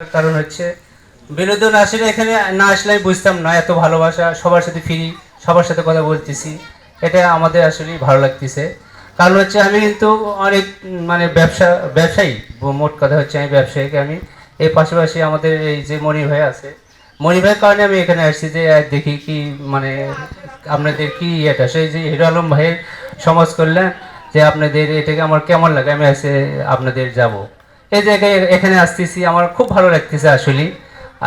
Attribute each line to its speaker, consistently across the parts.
Speaker 1: কারণ হচ্ছে বিনোদন আসলে এখানে না আসলে আমি বুঝতাম না এত ভালোবাসা, সবার সাথে ফ্রি, সবার সাথে কথা বলতেছি, এটা আমাদের আসলে ভালো লাগতেছে। কারণ হচ্ছে আমি কিন্তু অনেক মানে ব্যবসায়ী, মোট কথা হচ্ছে আমি ব্যবসায়িক। আমি এর পাশাপাশি আমাদের এই যে মনির ভাই আছে, মনির ভাইয়ের কারণে আমি এখানে আসছি যে দেখি কি মানে আপনাদের কি এটা সেই যে হিরো আলম ভাইয়ের সমাজ কল্যাণ, যে আপনাদের এটাকে আমার কেমন লাগে, আমি আসে আপনাদের যাব এই জায়গায় এখানে আসতেছি, আমার খুব ভালো লাগতেছে। আসলে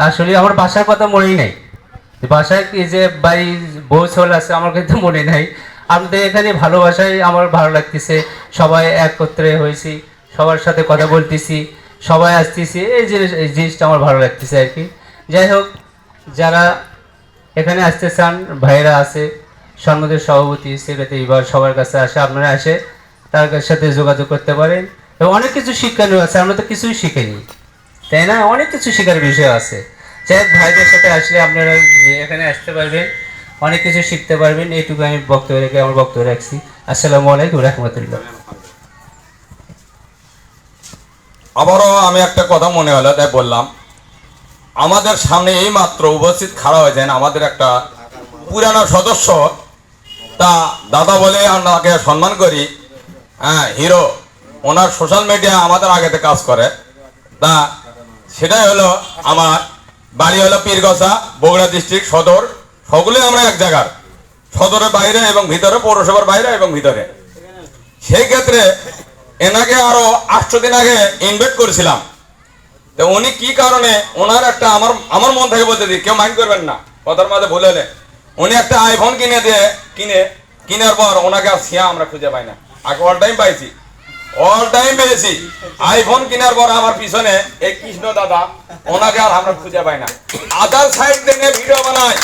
Speaker 1: আসলে আমার বাসার কথা মনেই নাই, বাসায় কি যে বাড়ি বউ ছোল আছে আমার কিন্তু মনে নাই। আপনাদের এখানে ভালোবাসায় আমার ভালো লাগতেছে, সবাই একত্রে হয়েছি, সবার সাথে কথা বলতেছি, সবাই আসতেছি, এই জিনিসটা আমার ভালো লাগতেছে আর কি। যাই হোক, যারা এখানে আসতে চান ভাইয়েরা আছে, সন্মদের সভাপতি সেক্রেটারি বা সবার কাছে আসে, আপনারা আসে তার সাথে যোগাযোগ করতে পারেন। এবং অনেক কিছু শিক্ষণীয় আছে, আমরা তো কিছুই শিখিনি, তাই না? অনেক কিছু শেখার বিষয় আছে। যাই হোক, ভাইদের সাথে আসলে আপনারা এখানে আসতে পারবেন, অনেক কিছু শিখতে পারবেন। এইটুকু আমি বক্তব্য রেখে আমার বক্তব্য রাখছি। আসসালামু আলাইকুম রহমতুল্লাহ।
Speaker 2: আবারও আমি একটা কথা মনে হলো তাই বললাম। আমাদের সামনে এই মাত্র উপস্থিত খাড়া হয়েছেন আমাদের একটা পুরানো সদস্য, তা দাদা বলে আমরা সম্মান করি। হ্যাঁ, হিরো। ওনার সোশ্যাল মিডিয়া আমাদের আগেতে কাজ করে। তা সেটাই হলো আমার বাড়ি হলো পীরগছা, বগুড়া ডিস্ট্রিক্ট সদর। সকলে আমরা এক জায়গার, সদরের বাইরে এবং ভিতরে, পৌরসভার বাইরে এবং ভিতরে। সেই ক্ষেত্রে এনাকে আরো 8 দিন আগে ইনভাইট করেছিলাম। তো উনি কি কারণে, ওনার একটা আমার মন থেকে বলতে দিই, কেউ মাইন্ড করবেন না, কথার মাঝে ভুলে এলে। উনি একটা আইফোন কিনার পর ওনাকে আর সিয়া আমরা খুঁজে পাই না। আগে অল টাইম পেয়েছি। আইফোন কেনার পর আমার পিছনে এই কৃষ্ণ দাদা, ওনাকে আর আমরা খুঁজে পাই না। আদার সাইড থেকে ভিডিও বানায়।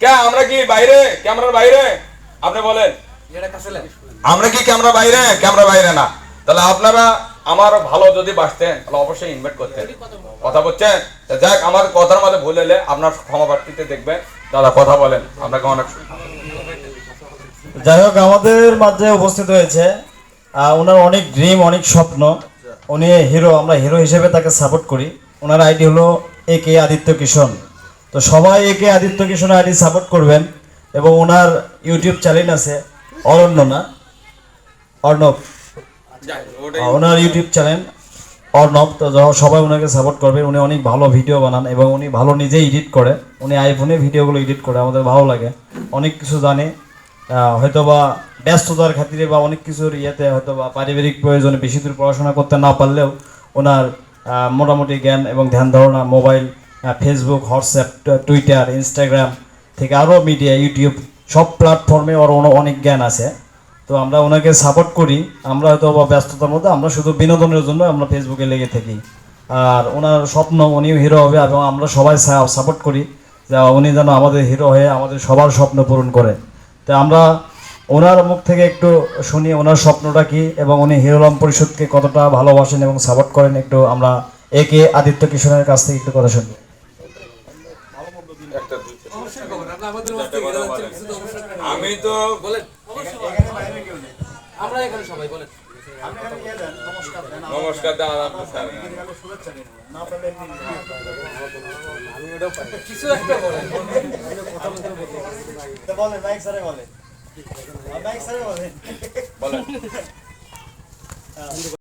Speaker 2: কে আমরা কি বাইরে, ক্যামেরার বাইরে? আপনি বলেন, আমরা কি ক্যামেরা বাইরে না? তাহলে আপনারা আমার ভালো যদি বাসতেন তাহলে অবশ্যই ইনভাইট করতেন। কথা বলছেন? যাক, আমার কথার মধ্যে ভুল এলে আপনার ক্ষমা প্রার্থীতে দেখবেন। দাদা কথা বলেন, আপনাকে অনেক।
Speaker 3: যাই হোক, আমাদের মাঝে উপস্থিত হয়েছে ওনার অনেক ড্রিম, অনেক স্বপ্ন। উনি হিরো, আমরা হিরো হিসেবে তাকে সাপোর্ট করি। ওনার আইডি হলো AK আদিত্য কিশোর। তো সবাই AK আদিত্য কিশোরের আইডি সাপোর্ট করবেন। এবং ওনার ইউটিউব চ্যানেল আছে অর্ণব, ওনার ইউটিউব চ্যানেল অর্ণব। তো সবাই ওনাকে সাপোর্ট করবে। উনি অনেক ভালো ভিডিও বানান এবং উনি ভালো নিজেই এডিট করে। উনি আইফোনে ভিডিওগুলো এডিট করে, আমাদের ভালো লাগে, অনেক কিছু জানে। হয়তোবা ব্যস্ততার খাতিরে বা অনেক কিছুর ইয়েতে হয়তোবা পারিবারিক প্রয়োজনে বেশি দূর পড়াশোনা করতে না পারলেও ওনার মোটামুটি জ্ঞান এবং ধ্যান ধারণা mobile, Facebook, WhatsApp, Twitter, Instagram থেকে আরও মিডিয়া, ইউটিউব, সব প্ল্যাটফর্মে ওর অনেক জ্ঞান আছে। তো আমরা ওনাকে সাপোর্ট করি। আমরা হয়তো বা ব্যস্ততার মধ্যে আমরা শুধু বিনোদনের জন্য আমরা ফেসবুকে লেগে থাকি। আর ওনার স্বপ্ন উনিও হিরো হবে এবং আমরা সবাই সাপোর্ট করি যে উনি যেন আমাদের হিরো হয়ে আমাদের সবার স্বপ্ন পূরণ করে। তো আমরা ওনার মুখ থেকে একটু শুনি ওনার স্বপ্নটা কি এবং উনি হিরো আলম পরিষদকে কতটা ভালোবাসেন এবং সাপোর্ট করেন। একটু আমরা AK আদিত্য কিশোরের কাছ থেকে একটু কথা শুনি।
Speaker 2: আমি তো
Speaker 1: আমরা এখানে সবাই বলেন
Speaker 2: নমস্কার দাদা।
Speaker 1: কিছু একটা বলেন।
Speaker 2: বলেন।